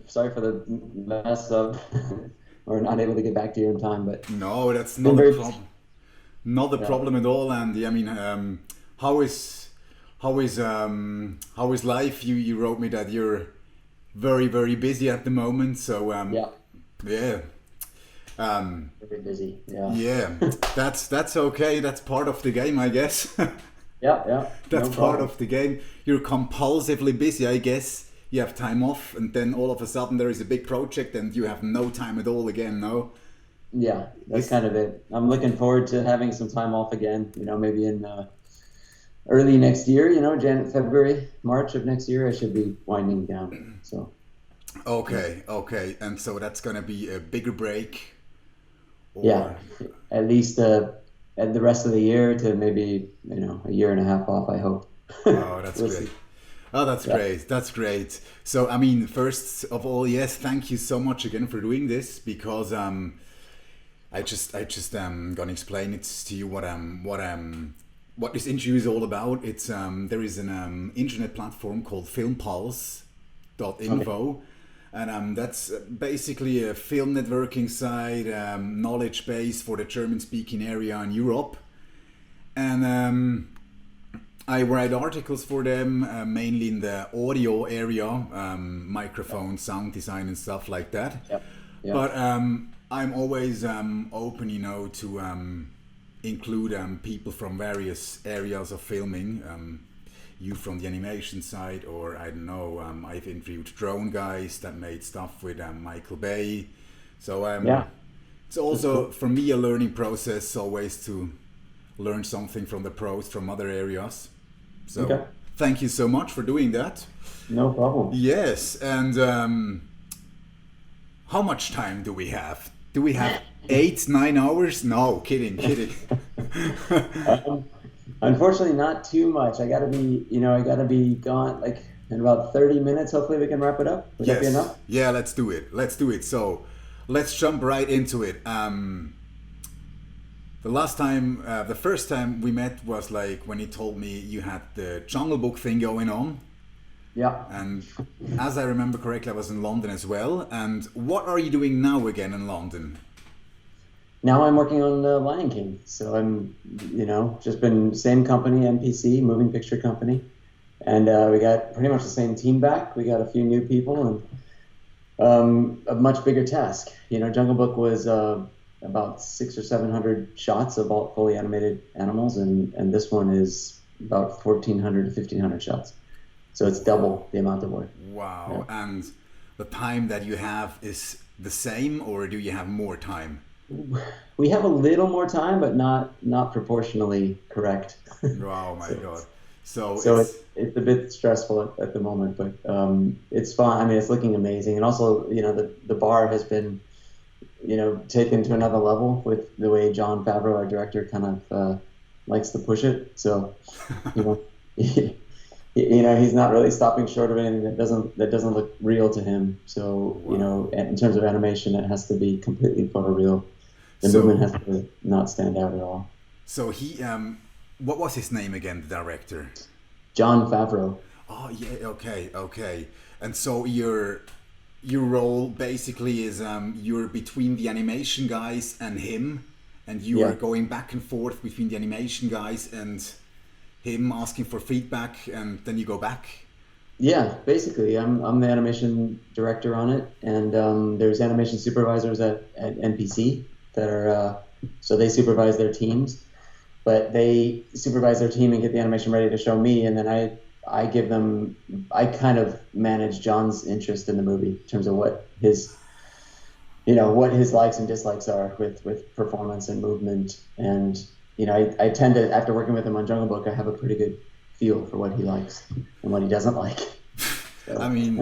sorry for the mess of or not able to get back to you in time, but No, that's been not a very problem. Not a yeah. problem at all, Andy. I mean, how is how is life? You wrote me that you're very busy at the moment. So Yeah, yeah, um, very busy. Yeah. yeah. That's okay. That's part of the game, I guess. Yeah, yeah, That's no part problem. of the game. You're compulsively busy, I guess. You have time off, and then all of a sudden there is a big project, and you have no time at all again. No, Yeah, that's is kind of it. I'm looking forward to having some time off again, maybe in early next year, February, March of next year, I should be winding down. So, yeah. okay. And so that's gonna be a bigger break, Yeah, or at least at the rest of the year to maybe, a year and a half off, I hope. oh, that's We'll great. see. Oh, that's Yeah. great. That's great. So, I mean, first of all, yes, thank you so much again for doing this because I just gonna explain it to you what this interview is all about. It's there is an internet platform called Okay. filmpuls.info, and that's basically a film networking site, knowledge base for the German-speaking area in Europe, and I write articles for them, mainly in the audio area, Yeah. microphone, sound design, and stuff like that. Yeah. Yeah. But I'm always open, to include people from various areas of filming. You from the animation side, or I don't know. I've interviewed drone guys that made stuff with Michael Bay. So Yeah. it's That's also cool. for me a learning process, always to learn something from the pros from other areas. So Okay. thank you so much for doing that. No problem. Yes, and how much time do we have? Do we have 8, 9 hours? No, kidding. Um, Unfortunately, not too much. I gotta be gone like in about 30 minutes. Hopefully we can wrap it up. Would that be Yes, enough? yeah, let's do it. Let's do it. So let's jump right into it. The first time we met was like when you told me you had the Jungle Book thing going on. Yeah. And as I remember correctly, I was in London as well. And what are you doing now again in London? Now I'm working on Lion King. So just been same company, MPC, moving picture company. And we got pretty much the same team back. We got a few new people and a much bigger task. Jungle Book was about 600 or 700 shots of all fully animated animals, and this one is about 1,400 to 1,500 shots. So it's double the amount of work. Yeah. Wow. And the time that you have is the same, or do you have more time? We have a little more time, but not proportionally correct. Oh my So God. it's So so it's, it's a bit stressful at the moment, but it's fun. I mean, it's looking amazing, and also the bar has been taken to another level with the way John Favreau, our director, kind of likes to push it. So you know. He's not really stopping short of anything that doesn't look real to him. So, wow. in terms of animation, it has to be completely photoreal. The movement So, has to not stand out at all. so what was his name again, the director? John Favreau. Oh yeah, okay. And so your role basically is you're between the animation guys and him, and you are Yeah. going back and forth between the animation guys and him asking for feedback, and then you go back. Yeah, basically, I'm the animation director on it, and there's animation supervisors at NPC that are so they supervise their teams, but they supervise their team and get the animation ready to show me, and then I give them I kind of manage John's interest in the movie in terms of what his likes and dislikes are with performance and movement, and I tend to, after working with him on Jungle Book, I have a pretty good feel for what he likes and what he doesn't like. I So mean,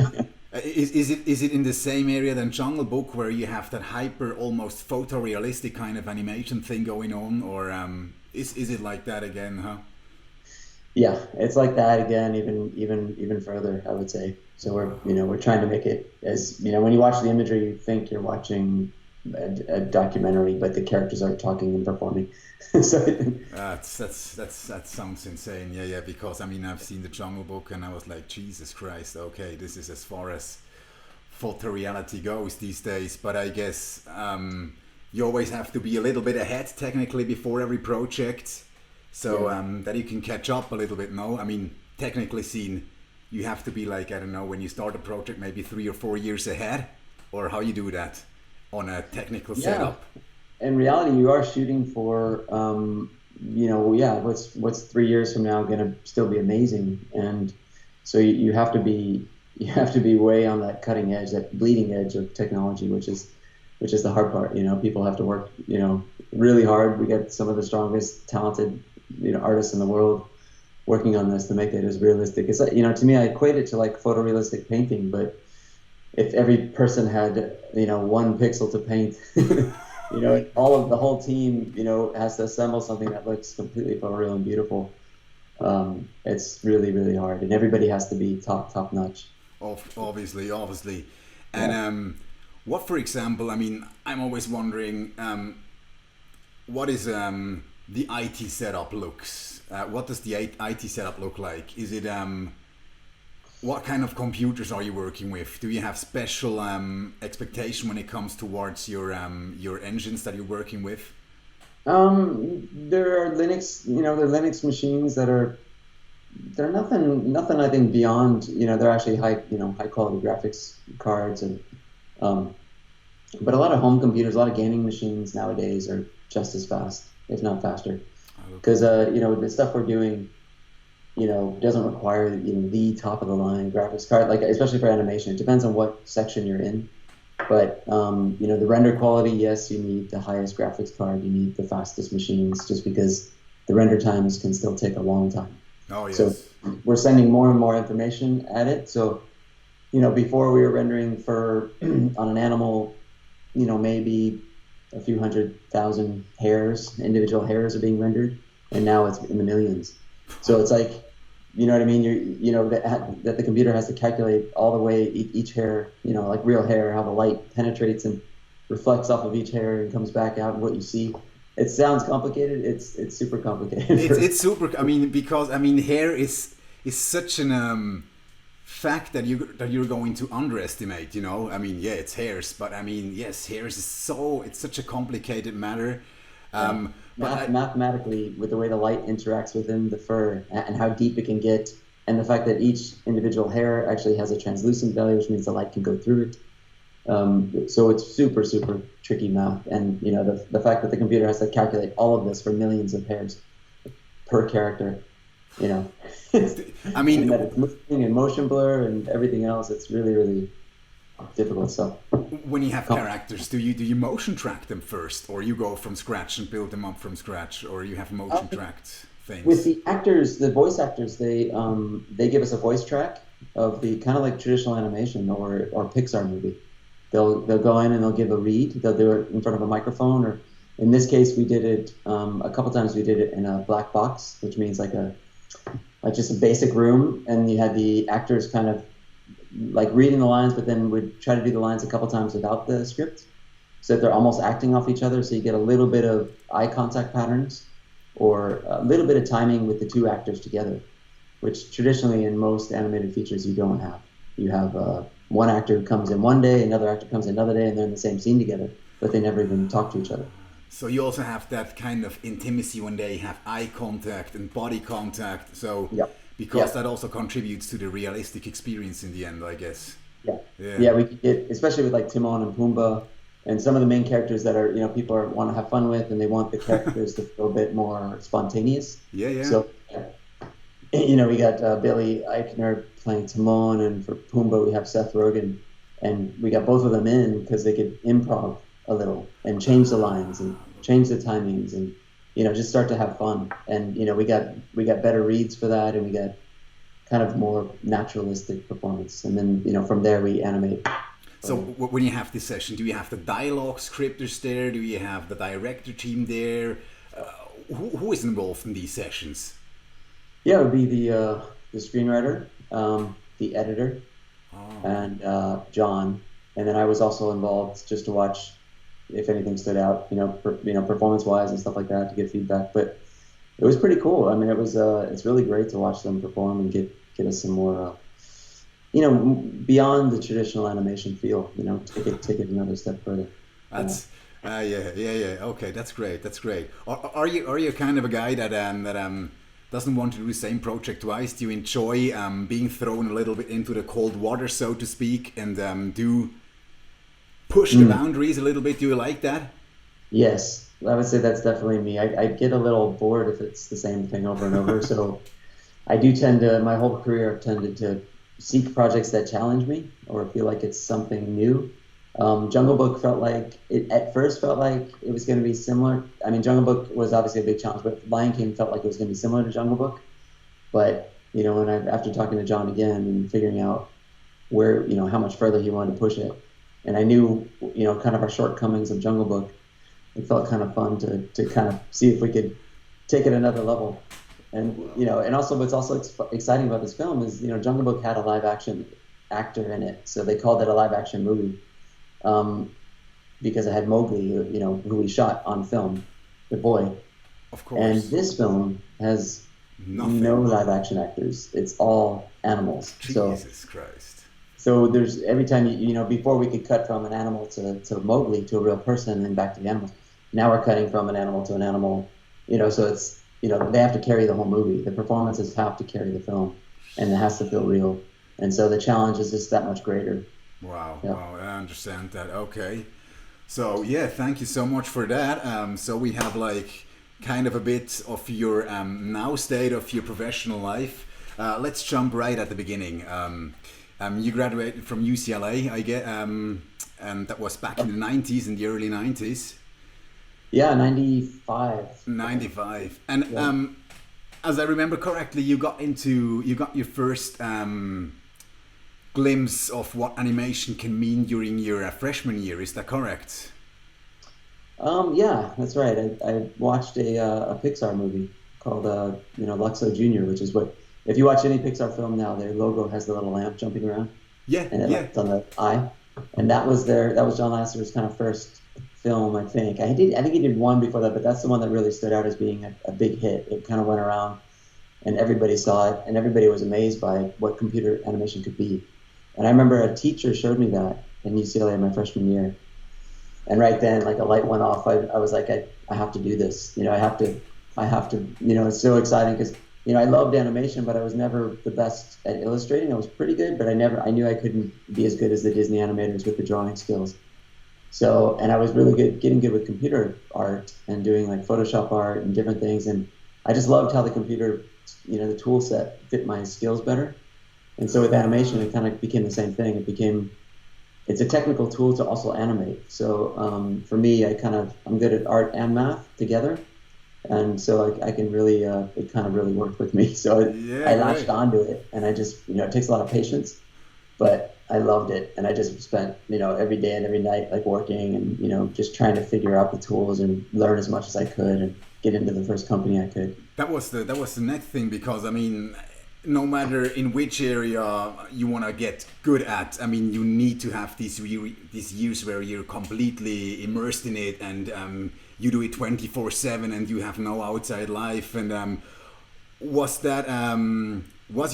is it in the same area than Jungle Book where you have that hyper, almost photorealistic kind of animation thing going on, or is it like that again? Huh? yeah, it's like that again, even further, I would say. So we're trying to make it as when you watch the imagery, you think you're watching a documentary, but the characters are talking and performing. So That sounds insane. Yeah. Because I mean, I've seen the Jungle Book, and I was like, Jesus Christ. Okay, this is as photoreality goes these days. But I guess you always have to be a little bit ahead technically before every project, so that you can catch up a little bit. No, I mean, technically seen, you have to be like, I don't know, when you start a project maybe 3 or 4 years ahead, or how you do that on a technical setup. In reality, you are shooting for what's 3 years from now going to still be amazing, and so you have to be way on that cutting edge, that bleeding edge of technology, which is the hard part. People have to work really hard. We get some of the strongest, talented artists in the world working on this to make it as realistic. It's to me, I equate it to like photorealistic painting, but if every person had 1 pixel to paint, the whole team has to assemble something that looks completely photoreal and beautiful. It's really, really hard, and everybody has to be top notch. Obviously, and what, for example, I mean, I'm always wondering, what is the IT setup looks? What does the IT setup look like? Is it what kind of computers are you working with? Do you have special expectation when it comes towards your engines that you're working with? There are Linux machines that they're nothing I think beyond, they're actually high quality graphics cards, and but a lot of home computers, a lot of gaming machines nowadays are just as fast, if not faster, because the stuff we're doing doesn't require the top of the line graphics card, like especially for animation. It depends on what section you're in, but the render quality, yes, you need the highest graphics card, you need the fastest machines, just because the render times can still take a long time. Oh yes. So we're sending more and more information at it. So before we were rendering for on an animal, maybe a few 100,000 individual hairs are being rendered, and now it's in the millions. So it's like, what I mean? That the computer has to calculate all the way each hair, like real hair, how the light penetrates and reflects off of each hair and comes back out, and what you see. It sounds complicated. It's super complicated. It's super. I mean, because hair is such an fact that you're going to underestimate. I mean, yeah, it's hairs, but I mean, yes, hairs is it's such a complicated matter. Mathematically, with the way the light interacts within the fur and how deep it can get, and the fact that each individual hair actually has a translucent value, which means the light can go through it. So it's super, super tricky math, and the fact that the computer has to calculate all of this for millions of hairs per character, I mean, and that it's moving and motion blur and everything else. It's really, really difficult stuff. When you have characters, do you motion track them first, or you go from scratch and build them up from scratch, or you have motion tracked things? With the actors, the voice actors, they give us a voice track of the kind of like traditional animation or Pixar movie. They'll go in and they'll give a read. They'll do it in front of a microphone, or in this case, we did it a couple times. We did it in a black box, which means like just a basic room, and you had the actors kind of like reading the lines, but then would try to do the lines a couple times without the script, so that they're almost acting off each other. So you get a little bit of eye contact patterns, or a little bit of timing with the two actors together, which traditionally in most animated features you don't have. You have one actor comes in one day, another actor comes in another day, and they're in the same scene together, but they never even talk to each other. So you also have that kind of intimacy when they have eye contact and body contact. So because that also contributes to the realistic experience in the end, I guess. Yeah, we could get, especially with like Timon and Pumbaa and some of the main characters that are, people want to have fun with, and they want the characters to feel a bit more spontaneous. Yeah. So, we got Billy Eichner playing Timon, and for Pumbaa we have Seth Rogen, and we got both of them in because they could improv a little and change the lines and change the timings and just start to have fun. And we got better reads for that, and we got kind of more naturalistic performance, and then from there we animate. So when you have this session, do you have the dialogue scripters there? Do you have the director team there? Who is involved in these sessions? Yeah, it would be the screenwriter, the editor, and John, and then I was also involved just to watch if anything stood out, performance-wise and stuff like that, to get feedback. But it was pretty cool. I mean, it's really great to watch them perform and get us some more beyond the traditional animation feel, take it another step further. That's yeah. Okay, that's great. That's great. Are you kind of a guy that doesn't want to do the same project twice? Do you enjoy being thrown a little bit into the cold water, so to speak, and do push the boundaries a little bit? Do you like that? Yes, I would say that's definitely me. I get a little bored if it's the same thing over and over. So I do tend to, my whole career, I've tended to seek projects that challenge me or feel like it's something new. Jungle Book at first felt like it was going to be similar. I mean, Jungle Book was obviously a big challenge, but Lion King felt like it was going to be similar to Jungle Book. But, after talking to John again and figuring out where, how much further he wanted to push it, and I knew, kind of our shortcomings of Jungle Book, it felt kind of fun to kind of see if we could take it another level. And, and also what's also exciting about this film is, Jungle Book had a live action actor in it. So they called it a live action movie. Because I had Mowgli, who we shot on film, the boy. Of course. And this film has no live action actors. It's all animals. Jesus Christ. So there's every time before we could cut from an animal to Mowgli to a real person and then back to the animals. Now we're cutting from an animal to an animal. So it's they have to carry the whole movie. The performances have to carry the film, and it has to feel real. And so the challenge is just that much greater. Wow, I understand that. Okay. So, yeah, thank you so much for that. So we have like kind of a bit of your now state of your professional life. Let's jump right at the beginning. You graduated from UCLA, I get, and that was back in the 90s, in the early 90s. Yeah, 95. 95. And as I remember correctly, you got your first glimpse of what animation can mean during your freshman year. Is that correct? Yeah, that's right. I watched a Pixar movie called Luxo Junior, which is what, if you watch any Pixar film now, their logo has the little lamp jumping around. Yeah, and it's on the eye. And that was John Lasseter's kind of first film, I think. I think he did one before that, but that's the one that really stood out as being a big hit. It kind of went around, and everybody saw it, and everybody was amazed by what computer animation could be. And I remember a teacher showed me that in UCLA in my freshman year. And right then, like a light went off. I was like, I have to do this. I have to, it's so exciting because, I loved animation, but I was never the best at illustrating. I was pretty good, but I knew I couldn't be as good as the Disney animators with the drawing skills. So, and I was really getting good with computer art and doing like Photoshop art and different things. And I just loved how the computer, the tool set fit my skills better. And so with animation, it kind of became the same thing. It's a technical tool to also animate. So for me, I'm good at art and math together. And so I can really, it kind of really worked with me. So I latched onto it, and I just, it takes a lot of patience, but I loved it. And I just spent, every day and every night, like working and, just trying to figure out the tools and learn as much as I could and get into the first company I could. That was the next thing, because no matter in which area you want to get good at, you need to have these years where you're completely immersed in it, and you do it 24/7, and you have no outside life. And was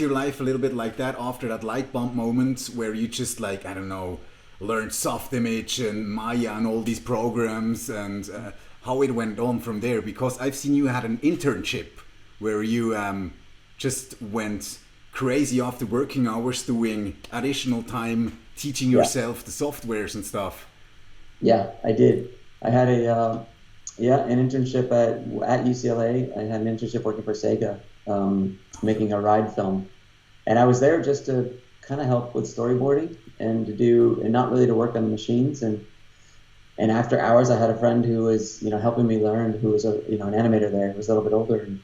your life a little bit like that after that light bulb moment where you just learned soft image and Maya and all these programs, and how it went on from there? Because I've seen you had an internship where you just went crazy after working hours, doing additional time, teaching yourself the softwares and stuff. Yeah, I did. I had an internship at UCLA. I had an internship working for Sega, making a ride film. And I was there just to kind of help with storyboarding and not really to work on the machines. And after hours, I had a friend who was, helping me learn, who was an animator there, who was a little bit older, and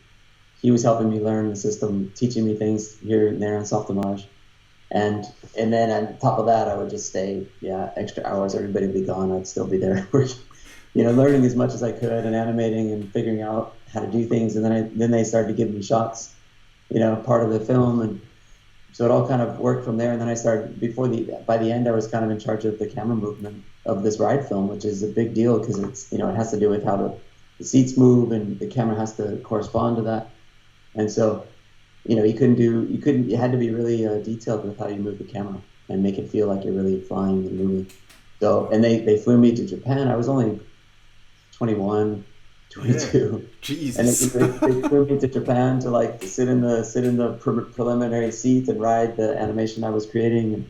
he was helping me learn the system, teaching me things here and there on Softimage. And then on top of that, I would just stay, extra hours. Everybody would be gone. I'd still be there, learning as much as I could and animating and figuring out how to do things. And then they started to give me shots, part of the film. And so it all kind of worked from there. And then I started, by the end, I was kind of in charge of the camera movement of this ride film, which is a big deal because it's, it has to do with how the seats move and the camera has to correspond to that. And so, you had to be really detailed with how you move the camera and make it feel like you're really flying and moving. So, and they flew me to Japan. I was only 21, Yeah. 22, and Jesus. they flew me to Japan to like sit in the preliminary seat and ride the animation I was creating. And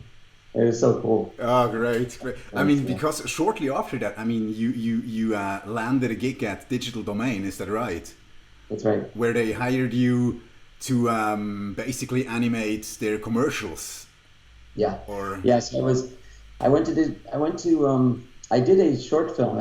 it was so cool. Oh, great, great. I And, mean, because shortly after that, I mean, you landed a gig at Digital Domain, is that right? that's right. Where they hired you to basically animate their commercials, Yeah. or Yes, I did a short film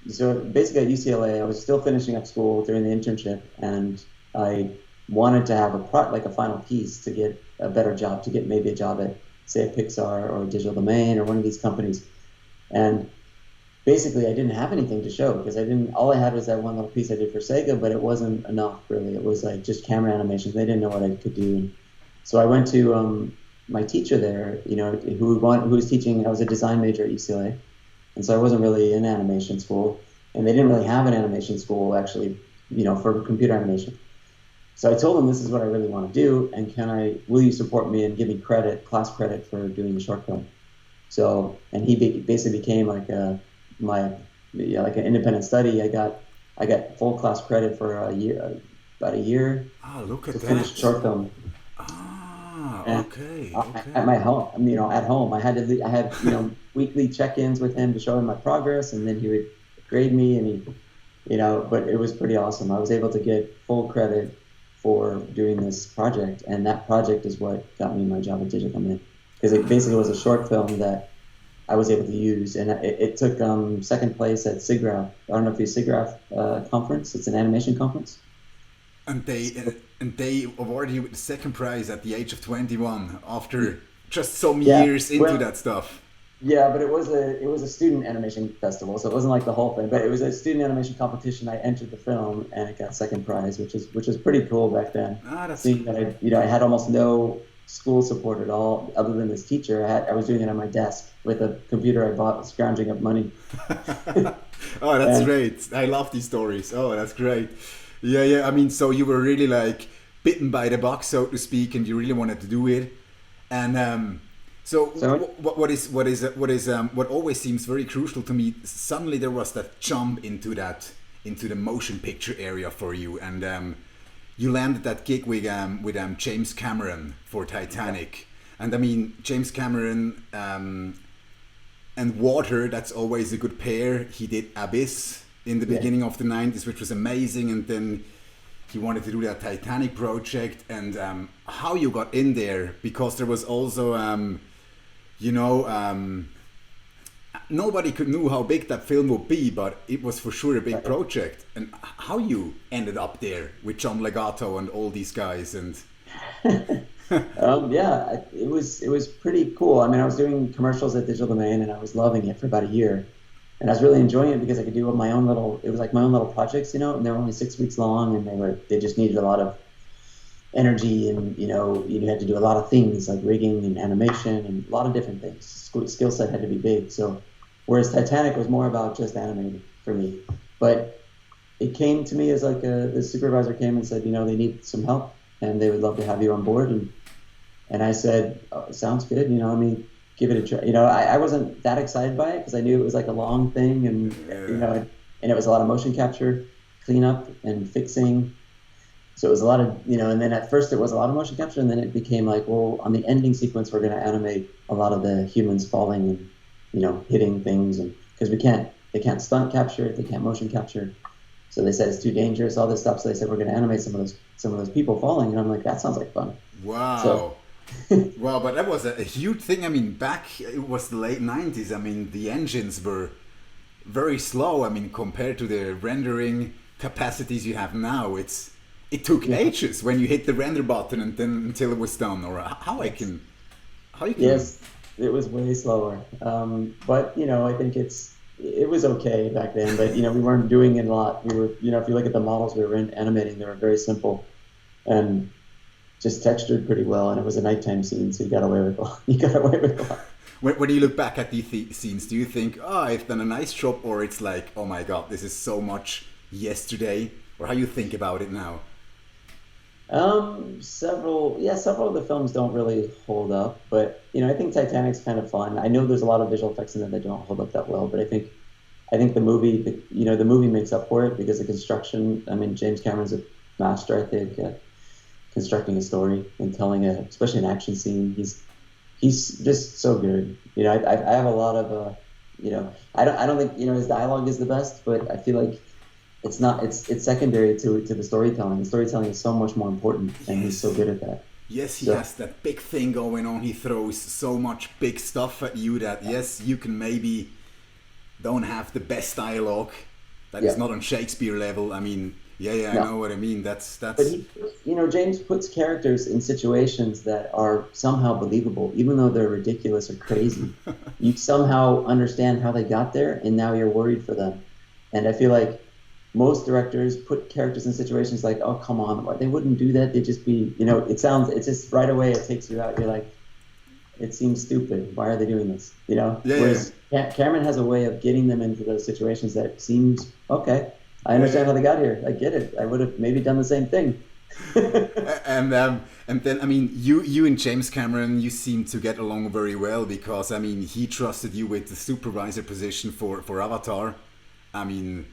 so basically at UCLA. I was still finishing up school during the internship, and I wanted to have like a final piece to get a better job, to get maybe a job at, say, a Pixar or a Digital Domain or one of these companies. And basically I didn't have anything to show because all I had was that one little piece I did for Sega, but it wasn't enough really. It was like just camera animations. They didn't know what I could do. So I went to my teacher there, who was teaching. I was a design major at UCLA, and so I wasn't really in animation school, and they didn't really have an animation school actually, for computer animation. So I told him, this is what I really want to do, and will you support me and give me class credit for doing the short film? So, and he basically became like like an independent study. I got full class credit for a year, about a year, ah, look to at finish the that. short film. Ah, And okay, at okay. my home, at home, I had weekly check-ins with him to show him my progress, and then he would grade me, and but it was pretty awesome. I was able to get full credit for doing this project, and that project is what got me my job at Digital Mint, because it basically was a short film that I was able to use, and it took second place at SIGGRAPH. I don't know if you SIGGRAPH conference. It's an animation conference. And they awarded you with the second prize at the age of 21 after just some Yeah, years into well, that stuff. yeah, but it was a student animation festival, so it wasn't like the whole thing. But it was a student animation competition. I entered the film, and it got second prize, which is pretty cool back then. Ah, that's Seeing that I had almost no school support at all, other than this teacher. I was doing it on my desk with a computer I bought, scrounging up money. oh, that's And great. I love these stories. Oh, that's great. Yeah, yeah. I mean, so you were really like bitten by the bug, so to speak, and you really wanted to do it. And so so what always seems very crucial to me. Suddenly there was that jump into the motion picture area for you, and you landed that gig with James Cameron for Titanic. And I mean, James Cameron and water, that's always a good pair. He did Abyss in the yeah, beginning of the 90s, which was amazing. And then he wanted to do that Titanic project. And how you got in there, because there was also, you know, nobody could know how big that film would be, but it was for sure a big right. project. And how you ended up there with John Legato and all these guys. And Yeah, it was pretty cool. I mean, I was doing commercials at Digital Domain, and I was loving it for about a year, and I was really enjoying it because I could do my own little. It was like my own little projects, and they were only 6 weeks long, and they just needed a lot of energy, and you had to do a lot of things like rigging and animation and a lot of different things. Skill set had to be big. So, whereas Titanic was more about just animating for me, but it came to me as like the supervisor came and said, they need some help and they would love to have you on board. And I said, oh, sounds good. Let me give it a try. I wasn't that excited by it because I knew it was like a long thing, and and it was a lot of motion capture, cleanup, and fixing. So it was a lot of and then at first it was a lot of motion capture, and then it became like, well, on the ending sequence, we're going to animate a lot of the humans falling and hitting things, and because they can't stunt capture it, they can't motion capture. So they said it's too dangerous, all this stuff. So they said we're going to animate some of those people falling, and I'm like, that sounds like fun. So wow. Wow, but that was a huge thing. I mean, back it was the late 90s. I mean, the engines were very slow. I mean, compared to the rendering capacities you have now, it took yeah, ages when you hit the render button and then until it was done. Or yes, how you can. yes, it was way slower. But I think it was okay back then. But we weren't doing it a lot. We were, if you look at the models we were animating, they were very simple and just textured pretty well. And it was a nighttime scene, so you got away with a lot. When you look back at these scenes, do you think, oh, I've done a nice job, or it's like, oh my god, this is so much yesterday, or how you think about it now? Several of the films don't really hold up, but I think Titanic's kind of fun. I know there's a lot of visual effects in it that don't hold up that well, but I think the movie makes up for it because the construction. I mean, James Cameron's a master, I think, at constructing a story and telling especially an action scene. He's just so good. I have a lot of I don't think his dialogue is the best, but I feel like it's secondary to the storytelling. The storytelling is so much more important, and he's so good at that. Yes, he So has that big thing going on. He throws so much big stuff at you that yes, you can maybe don't have the best dialogue. That is yeah, not on Shakespeare level. I mean, yeah, I no. know what I mean. That's But James puts characters in situations that are somehow believable, even though they're ridiculous or crazy. You somehow understand how they got there, and now you're worried for them. And I feel like most directors put characters in situations like, oh, come on, they wouldn't do that. They'd just be, it's just right away it takes you out. You're like, it seems stupid. Why are they doing this? yeah, yeah. Whereas Cameron has a way of getting them into those situations that seems okay. I understand how they got here. I get it. I would have maybe done the same thing. And then I mean you and James Cameron, you seem to get along very well because I mean he trusted you with the supervisor position for Avatar. I mean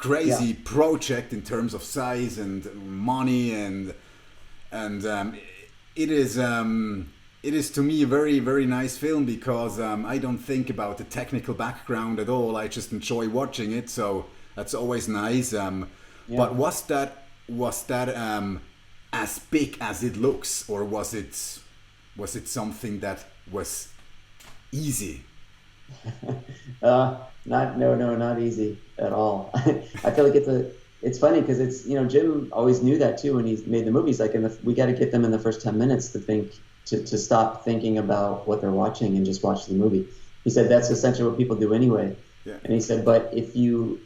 Yeah. crazy project in terms of size and money and it is to me a very very nice film because I don't think about the technical background at all. I just enjoy watching it, so that's always nice. Yeah. But was that as big as it looks, or was it something that was easy? Not easy at all. I feel like it's funny because Jim always knew that too when he made the movies. Like we got to get them in the first 10 minutes to stop thinking about what they're watching and just watch the movie. He said that's essentially what people do anyway. Yeah. And he said, but if you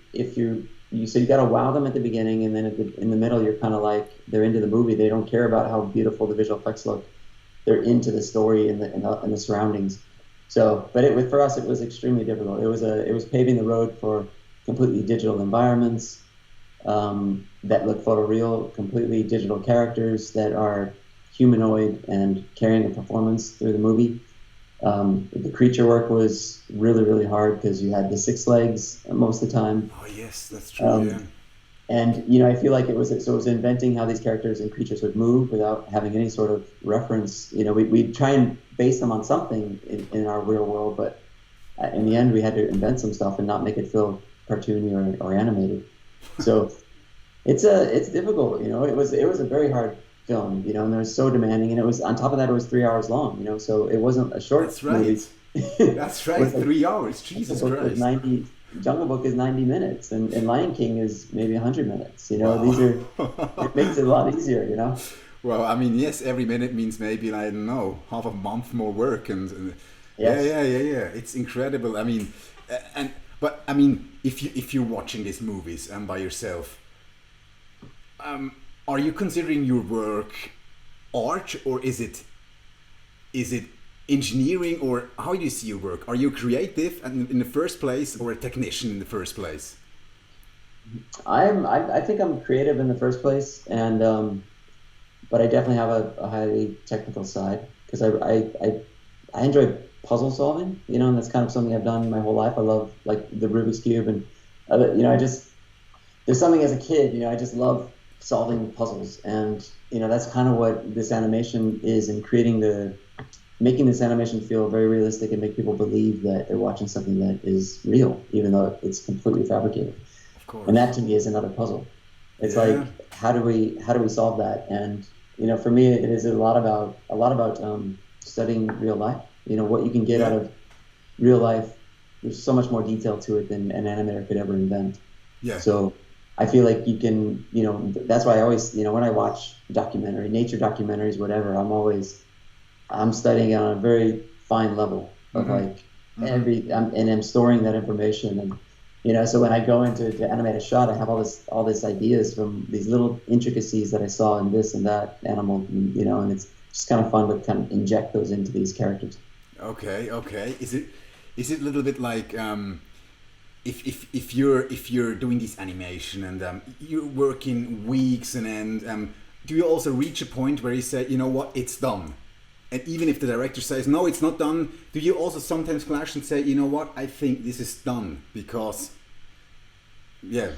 so you got to wow them at the beginning, and then in the middle you're kind of like they're into the movie. They don't care about how beautiful the visual effects look. They're into the story and the surroundings. So, but for us, it was extremely difficult. It was paving the road for completely digital environments that look photoreal, completely digital characters that are humanoid and carrying a performance through the movie. The creature work was really, really hard because you had the six legs most of the time. Oh yes, that's true. Yeah. And I feel like it was inventing how these characters and creatures would move without having any sort of reference. We try and base them on something in our real world, but in the end, we had to invent some stuff and not make it feel cartoony or animated. So it's difficult. It was a very hard film. And it was so demanding, and it was on top of that, it was 3 hours long. So it wasn't a short That's right. movie. That's right. 3 hours. Jesus Christ. Jungle Book is 90 minutes, and Lion King is maybe 100 minutes. Wow. It makes it a lot easier. Well, I mean, yes, every minute means maybe, I don't know, half a month more work, and Yes. yeah. It's incredible. I mean, but I mean, if you're watching these movies by yourself, are you considering your work art, or is it engineering, or how do you see your work? Are you creative in the first place, or a technician in the first place? I think I'm creative in the first place, and but I definitely have a highly technical side because I enjoy puzzle solving, and that's kind of something I've done my whole life. I love like the Rubik's Cube, and there's something as a kid, I just love solving puzzles, and that's kind of what this animation is, and making this animation feel very realistic and make people believe that they're watching something that is real, even though it's completely fabricated. Of course. And that to me is another puzzle. It's Yeah. like how do we solve that? And for me, it is a lot about studying real life. What you can get Yeah. out of real life. There's so much more detail to it than an animator could ever invent. Yeah. So I feel like you can, that's why I always, when I watch nature documentaries, whatever, I'm studying on a very fine level of like and I'm storing that information, and so when I go into to animate a shot, I have all this ideas from these little intricacies that I saw in this and that animal, and it's just kind of fun to kind of inject those into these characters. Okay. Is it a little bit like if you're doing this animation and you're working weeks and end, do you also reach a point where you say, you know what, it's done? And even if the director says, no, it's not done, do you also sometimes clash and say, you know what, I think this is done because, yeah.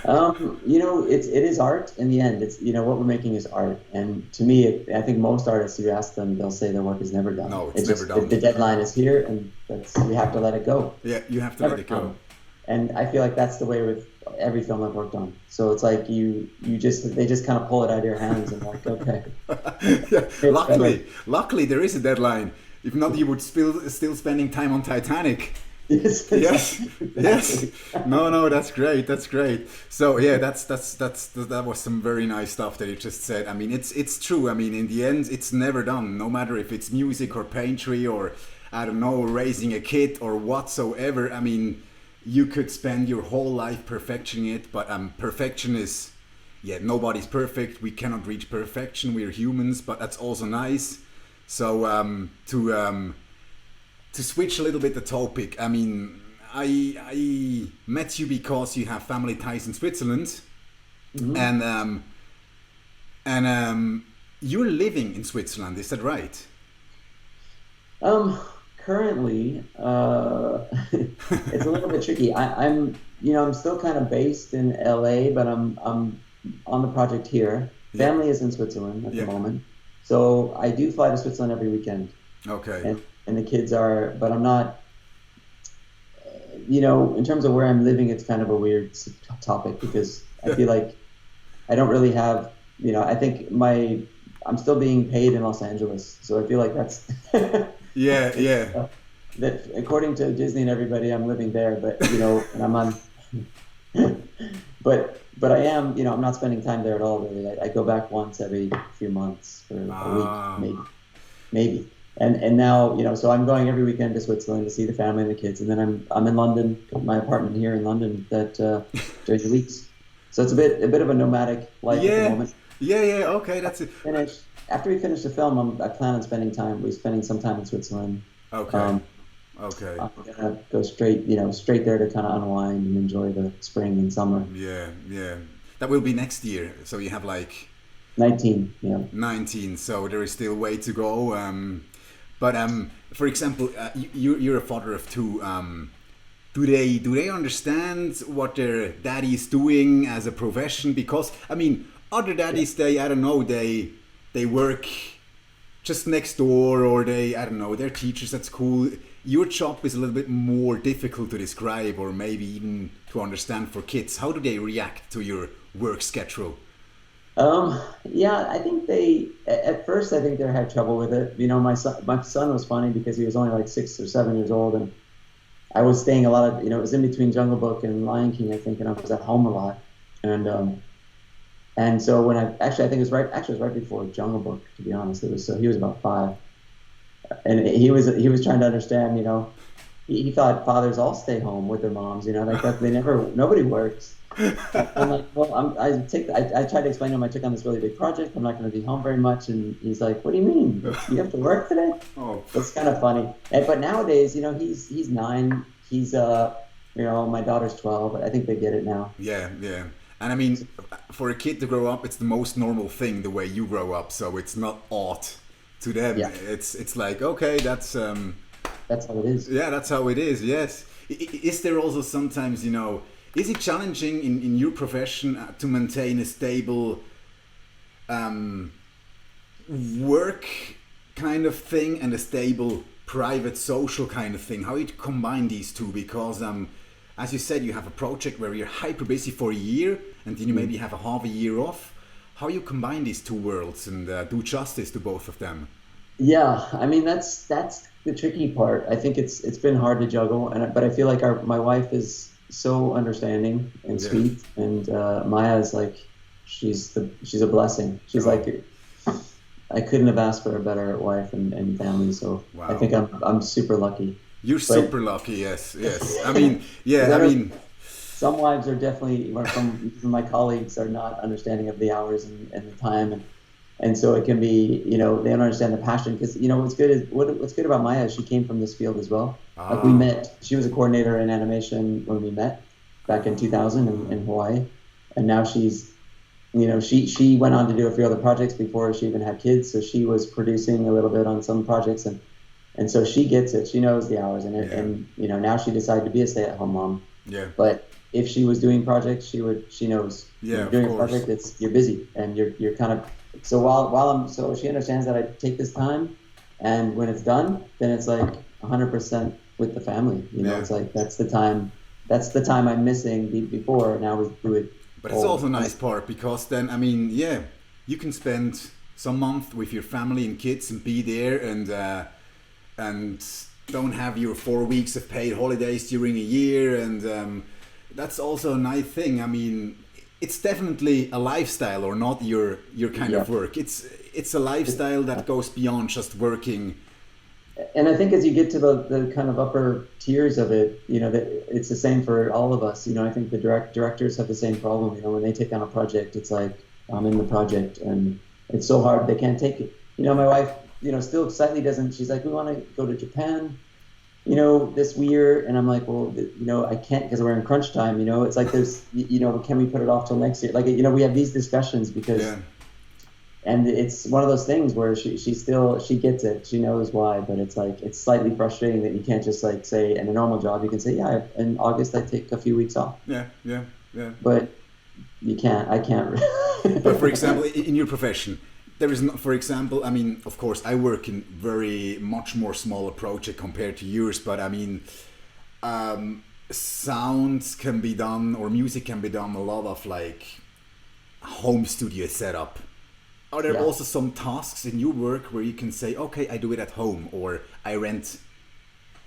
You know, it is art in the end. It's, you know, what we're making is art. And to me, I think most artists, you ask them, they'll say their work is never done. No, it's never done. The deadline is here, and we have to let it go. Yeah, you have to let it go. And I feel like that's the way with every film I've worked on. So it's like they just kind of pull it out of your hands and like, okay. Yeah. Luckily there is a deadline. If not, you would still spending time on Titanic. Yes. Yes. No, that's great. That's great. So yeah, that was some very nice stuff that you just said. I mean, it's true. I mean, in the end, it's never done. No matter if it's music or painting or I don't know, raising a kid or whatsoever. I mean, you could spend your whole life perfecting it, but perfection is, yeah, nobody's perfect. We cannot reach perfection. We're humans, but that's also nice. So to switch a little bit the topic, I mean, I met you because you have family ties in Switzerland, and you're living in Switzerland. Is that right? Currently, it's a little bit tricky. I'm still kind of based in LA, but I'm on the project here. Family is in Switzerland at the moment, so I do fly to Switzerland every weekend. Okay. And the kids are, but I'm not. In terms of where I'm living, it's kind of a weird topic because I feel like I don't really have. I think I'm still being paid in Los Angeles, so I feel like that's. Yeah. That according to Disney and everybody, I'm living there, but and I'm on. but I am, I'm not spending time there at all. Really, I go back once every few months for a week, maybe. And now, so I'm going every weekend to Switzerland to see the family and the kids, and then I'm in London, my apartment here in London, that during the weeks. So it's a bit of a nomadic life at the moment. Yeah. Okay, that's it. After we finish the film, I plan on spending some time in Switzerland. Okay. Okay. I'm gonna go straight there to kind of unwind and enjoy the spring and summer. Yeah. That will be next year. So you have 19. Yeah. 19. So there is still way to go. But for example, you're a father of two. Do they understand what their daddy is doing as a profession? Because I mean, other daddies they work just next door, or they're teachers at school. Your job is a little bit more difficult to describe, or maybe even to understand for kids. How do they react to your work schedule? I think at first they had trouble with it. My son was funny because he was only 6 or 7 years old, and I was staying a lot of, it was in between Jungle Book and Lion King, I think, and I was at home a lot. And so when I think it was right before Jungle Book, to be honest. He was about 5, and he was trying to understand. He thought fathers all stay home with their moms. Nobody works. I'm like, well, I tried to explain to him I took on this really big project. I'm not going to be home very much, and he's like, "What do you mean? You have to work today?" Oh, it's kind of funny. But nowadays, he's 9. He's my daughter's 12. I think they get it now. Yeah. And I mean, for a kid to grow up, it's the most normal thing the way you grow up. So it's not odd to them. Yeah. It's like, okay, that's how it is. Yeah, that's how it is. Yes. Is there also sometimes, is it challenging in your profession to maintain a stable work kind of thing and a stable private social kind of thing? How you combine these two? Because as you said, you have a project where you're hyper busy for a year, and then you maybe have a half a year off. How you combine these two worlds and do justice to both of them? Yeah, I mean that's the tricky part. I think it's been hard to juggle, but I feel like my wife is so understanding and sweet, and Maya is she's a blessing. She's I couldn't have asked for a better wife and family. So wow. I think I'm super lucky. You're super lucky, yes. I mean, some wives are definitely, from my colleagues, are not understanding of the hours and the time, and so it can be, they don't understand the passion. Because what's good about Maya is she came from this field as well. We met. She was a coordinator in animation when we met back in 2000 in Hawaii, and now she's she went on to do a few other projects before she even had kids. So she was producing a little bit on some projects, and so she gets it. She knows the hours, and now she decided to be a stay-at-home mom. Yeah. But if she was doing projects, she knows. Yeah, You're doing of a course. project, you're busy, and you're kind of so so she understands that I take this time, and when it's done, then it's like 100% with the family. Yeah. It's like that's the time I'm missing before. Now we do it. But it's also a nice part, because then, I mean, yeah, you can spend some month with your family and kids and be there, and don't have your 4 weeks of paid holidays during a year, and that's also a nice thing. I mean, it's definitely a lifestyle, or not your kind of work. It's a lifestyle that goes beyond just working. And I think as you get to the kind of upper tiers of it, that it's the same for all of us. I think the directors have the same problem. When they take on a project, it's like, I'm in the project, and it's so hard, they can't take it. My wife, still slightly doesn't. She's like, we want to go to Japan, this year, and I'm like, well, I can't, because we're in crunch time. It's like there's, can we put it off till next year? Like, we have these discussions because. Yeah. And it's one of those things where she gets it. She knows why, but it's like, it's slightly frustrating that you can't just like say, in a normal job, you can say, yeah, in August I take a few weeks off. Yeah. But you can't, I can't. But for example, in your profession, there is not, for example, I mean, of course, I work in very much more smaller project compared to yours, but I mean, sounds can be done, or music can be done, a lot of like home studio setup. Are there also some tasks in your work where you can say, okay, I do it at home, or I rent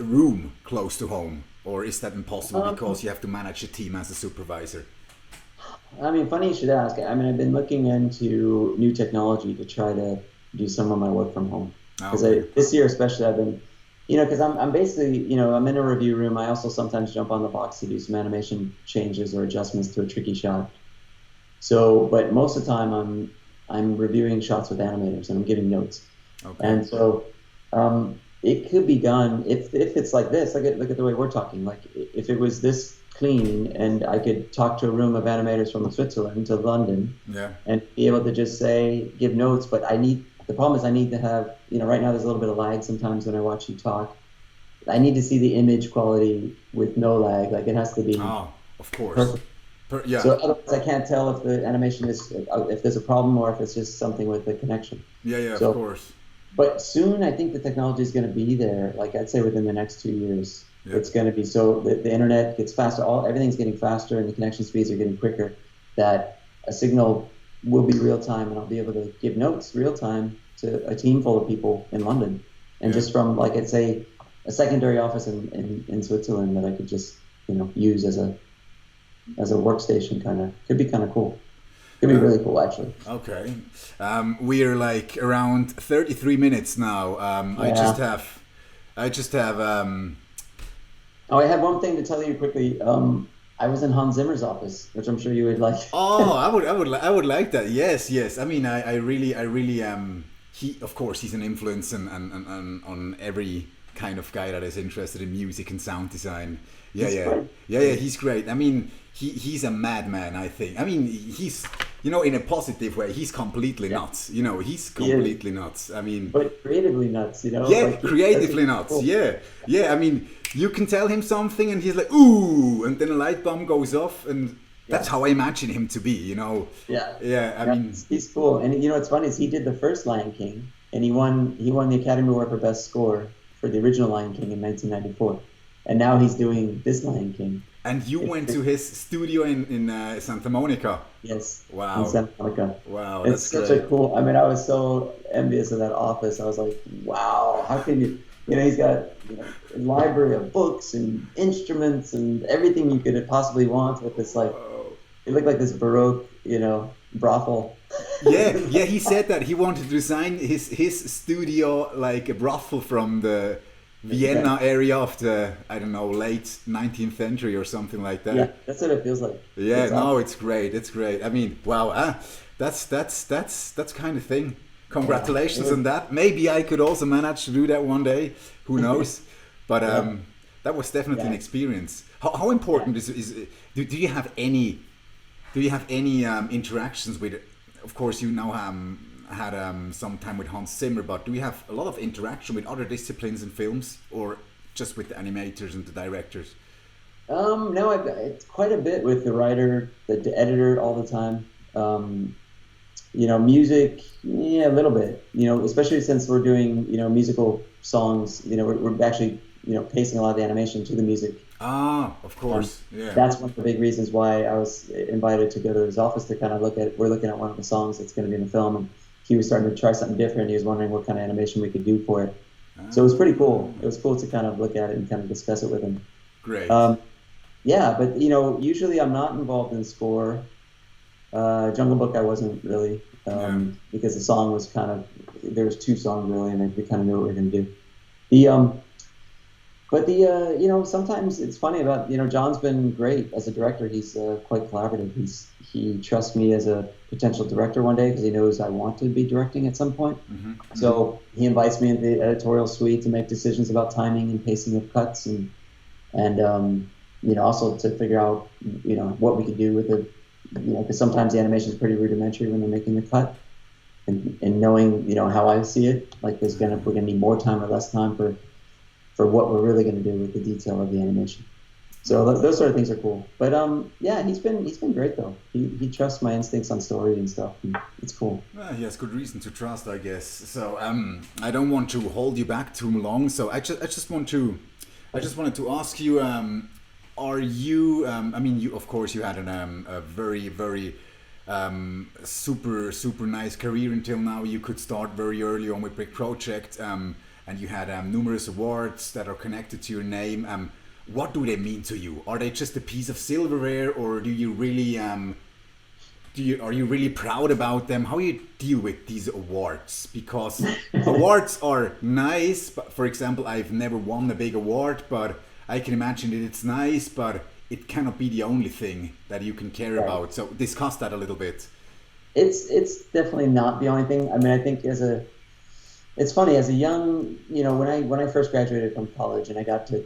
a room close to home, or is that impossible because you have to manage a team as a supervisor? I mean, funny you should ask. I mean, I've been looking into new technology to try to do some of my work from home. Because this year especially, I've been, because I'm basically, I'm in a review room. I also sometimes jump on the box to do some animation changes or adjustments to a tricky shot. So, but most of the time I'm reviewing shots with animators, and I'm giving notes. Okay. And so it could be done if it's like this. Look at the way we're talking. Like if it was this clean, and I could talk to a room of animators from Switzerland to London, and be able to just give notes. But the problem is I need to have, right now there's a little bit of lag sometimes when I watch you talk. I need to see the image quality with no lag. Like it has to be. Oh, of course. Perfect. So otherwise I can't tell if the animation if there's a problem, or if it's just something with the connection. Yeah, of course. But soon I think the technology is going to be there. Like I'd say within the next 2 years, it's going to be so the internet gets faster. Everything's getting faster, and the connection speeds are getting quicker. That a signal will be real time, and I'll be able to give notes real time to a team full of people in London, and just from like I'd say a secondary office in Switzerland that I could just use as a workstation. Could be kind of cool. Could be really cool, actually. Okay. We are like around 33 minutes now. I just have I have one thing to tell you quickly. I was in Hans Zimmer's office, which I'm sure you would like. Oh, I would like that. Yes. I mean, I really he, of course, he's an influence and on every kind of guy that is interested in music and sound design. Yeah, he's great. I mean, he's a madman, I think. I mean, he's, in a positive way, he's completely nuts. He's completely nuts. I mean, but creatively nuts, Yeah, like, creatively nuts. Cool. Yeah. I mean, you can tell him something and he's like, ooh, and then a light bulb goes off, and that's how I imagine him to be, Yeah. I mean, he's cool. And what's funny is he did the first Lion King, and he won the Academy Award for Best Score for the original Lion King in 1994. And now he's doing this Lion King. And you went to his studio in Santa Monica. Yes. Wow. In Santa Monica. Wow. It's such a cool. I mean, I was so envious of that office. I was like, wow, how can you? He's got a library of books and instruments and everything you could possibly want with this it looked like this Baroque, brothel. Yeah. He said that he wanted to design his studio like a brothel from the Vienna area of the, I don't know, late 19th century or something like that. Yeah, that's what it feels like. Yeah, it's great. It's great. I mean, wow, that's kind of thing. Congratulations on that. Maybe I could also manage to do that one day. Who knows? But that was definitely an experience. How important is do you have any Do you have any interactions with? Of course, you now had some time with Hans Zimmer, but do you have a lot of interaction with other disciplines in films, or just with the animators and the directors? No, it's quite a bit with the writer, the editor all the time. Music, yeah, a little bit. Especially since we're doing musical songs. We're actually pacing a lot of the animation to the music. Ah, of course, yeah. That's one of the big reasons why I was invited to go to his office to kind of look at. We're looking at one of the songs that's going to be in the film, and he was starting to try something different. He was wondering what kind of animation we could do for it. So it was pretty cool. It was cool to kind of look at it and kind of discuss it with him. Great. Yeah, but usually I'm not involved in the score. Jungle Book I wasn't really, because the song was there was 2 songs really, and we kind of knew what we were going to do. Sometimes it's funny about, John's been great as a director. He's quite collaborative. He trusts me as a potential director one day because he knows I want to be directing at some point. Mm-hmm. So he invites me into the editorial suite to make decisions about timing and pacing of cuts and also to figure out, what we could do with it, because sometimes the animation is pretty rudimentary when they're making the cut, and knowing, how I see it, like if we're gonna need more time or less time for what we're really gonna do with the detail of the animation. So those sort of things are cool. But yeah, he's been great though. He trusts my instincts on story and stuff. And it's cool. Well, he has good reason to trust, I guess. So I don't want to hold you back too long. So I just wanted to ask you. Are you? You of course you had a very super nice career until now. You could start very early on with big project, and you had numerous awards that are connected to your name. What do they mean to you? Are they just a piece of silverware, or do you really are you really proud about them? How you deal with these awards? Because awards are nice, but for example, I've never won a big award, but I can imagine that it's nice, but it cannot be the only thing that you can care about. So discuss that a little bit. It's definitely not the only thing. I mean, I think it's funny as a young, when I first graduated from college and I got to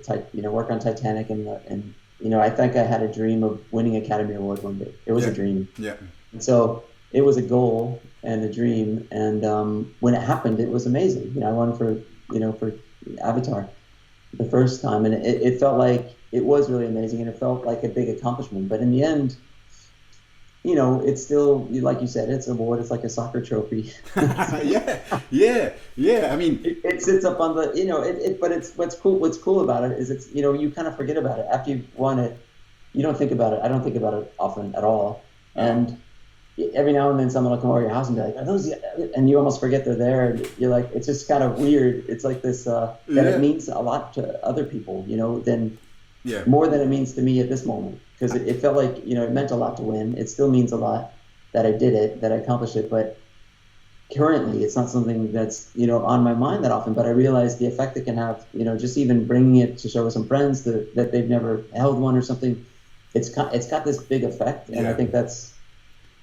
work on Titanic and I think I had a dream of winning Academy Award one day. It was a dream. Yeah. And so it was a goal and a dream, and when it happened, it was amazing. I won for Avatar the first time, and it felt like it was really amazing, and it felt like a big accomplishment. But in the end, it's still, like you said, it's an award. It's like a soccer trophy. yeah. I mean, it sits up on the, but it's what's cool about it is it's, you kind of forget about it after you've won it. You don't think about it. I don't think about it often at all. And every now and then someone will come over your house and be like, "Are those?" And you almost forget they're there. And you're like, it's just kind of weird. It's like this that it means a lot to other people, more than it means to me at this moment. Because it felt like, it meant a lot to win. It still means a lot that I did it, that I accomplished it. But currently, it's not something that's, on my mind that often. But I realize the effect it can have, just even bringing it to show some friends that they've never held one or something. It's got this big effect, and I think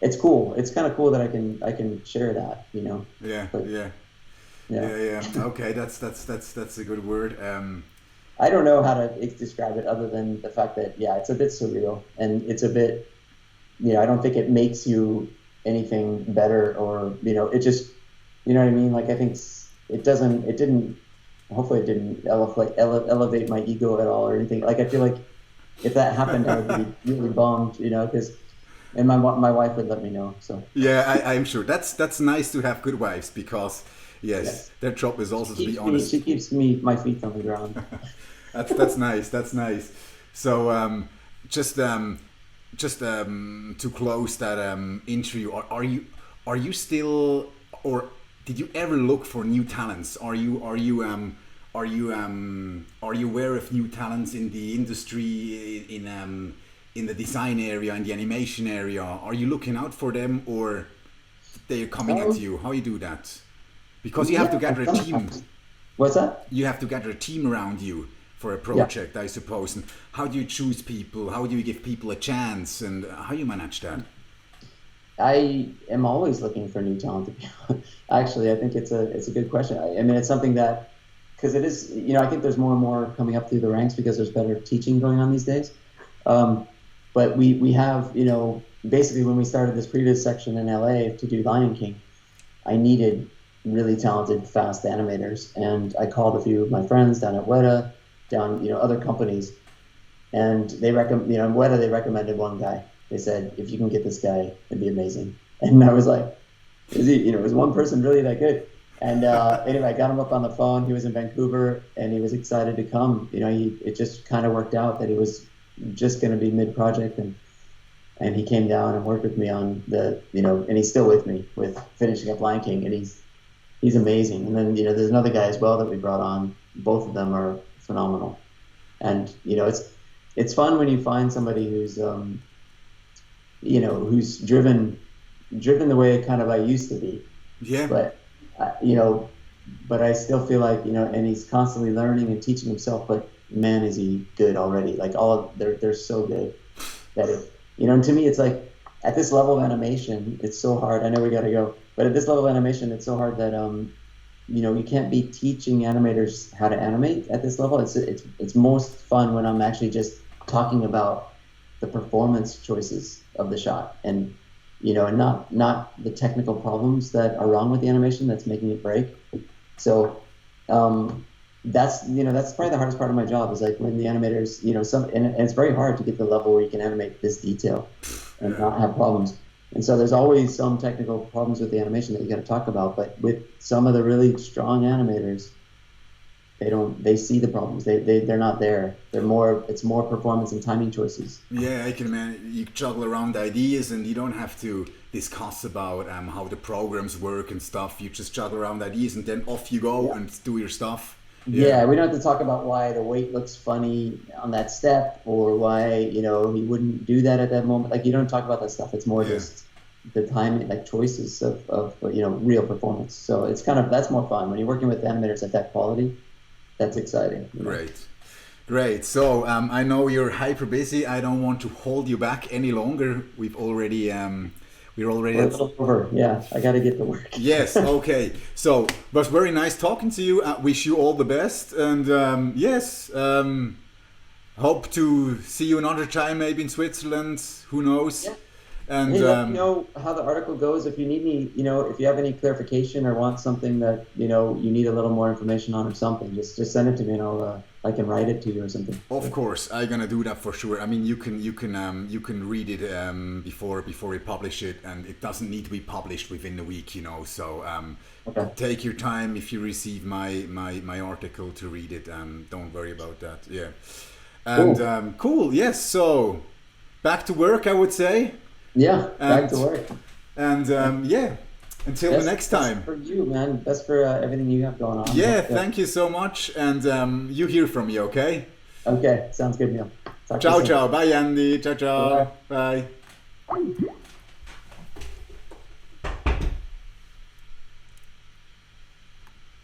it's cool. It's kind of cool that I can share that, Yeah. Okay, that's a good word. I don't know how to describe it other than the fact that it's a bit surreal, and it's a bit, I don't think it makes you anything better, or it just, you know what I mean? Like I think hopefully it didn't elevate my ego at all or anything. Like I feel like if that happened, I would be really bummed, because. And my wife would let me know. So yeah, I'm sure that's nice to have good wives, because their job is also to be honest. She keeps my feet on the ground. That's nice. That's nice. So just to close that interview, are you still, or did you ever look for new talents? Are you aware of new talents in the industry, in the design area, in the animation area? Are you looking out for them, or they're coming at you? How you do that? Because you have to gather a team. What's that? You have to gather a team around you for a project, I suppose. And how do you choose people? How do you give people a chance? And how you manage that? I am always looking for new talent. Actually, I think it's a good question. I mean, it's something that, because it is, I think there's more and more coming up through the ranks because there's better teaching going on these days. but we have, you know, basically when we started this previous section in LA to do Lion King, I needed really talented, fast animators, and I called a few of my friends down at Weta, down, you know, other companies, and they you know, in Weta they recommended one guy. They said, if you can get this guy, it'd be amazing. And I was like, is he, you know, is one person really that good? And anyway, I got him up on the phone. He was in Vancouver, and he was excited to come. You know, it just kind of worked out that he was just going to be mid-project, and he came down and worked with me on the, you know, and he's still with me with finishing up Lion King, and he's amazing. And then, you know, there's another guy as well that we brought on. Both of them are phenomenal. And, you know, it's fun when you find somebody who's, you know, who's driven the way kind of I used to be. Yeah. But, you know, but I still feel like, you know, and he's constantly learning and teaching himself, but man, is he good already. Like they're so good that it, you know, and to me, it's like at this level of animation, it's so hard. I know we got to go, but at this level of animation, it's so hard that, you know, you can't be teaching animators how to animate at this level. It's most fun when I'm actually just talking about the performance choices of the shot, and, you know, and not the technical problems that are wrong with the animation that's making it break. So that's, you know, that's probably the hardest part of my job, is like when the animators, you know, and it's very hard to get the level where you can animate this detail and not have problems. And so there's always some technical problems with the animation that you got to talk about. But with some of the really strong animators, they see the problems. They're not there. It's more performance and timing choices. Yeah, I can imagine. You juggle around ideas, and you don't have to discuss about how the programs work and stuff. You just juggle around ideas, and then off you go and do your stuff. Yeah, we don't have to talk about why the weight looks funny on that step, or why, you know, he wouldn't do that at that moment. Like, you don't talk about that stuff. It's more just the timing, like choices of you know, real performance. So it's kind of, that's more fun when you're working with animators at that quality. That's exciting. You know? Great. So I know you're hyper busy. I don't want to hold you back any longer. We're already a little over. Yeah, I got to get to work. Yes. Okay. So it was very nice talking to you. I wish you all the best, and hope to see you another time, maybe in Switzerland. Who knows? Yeah. And hey, let me know how the article goes. If you need me, you know, if you have any clarification or want something that, you know, you need a little more information on or something, just send it to me, and I can write it to you or something. Of course, I'm gonna do that for sure. I mean, you can read it before we publish it, and it doesn't need to be published within the week, you know. So take your time if you receive my article to read it. Don't worry about that. Yeah. And cool. Yes. So back to work, I would say. Yeah, back to work. And until the next time. Best for you, man. Best for everything you have going on. Yeah, thank you so much. And you hear from me, okay? Okay, sounds good, Neil. Ciao, ciao. Bye, Andy. Ciao, ciao. Bye.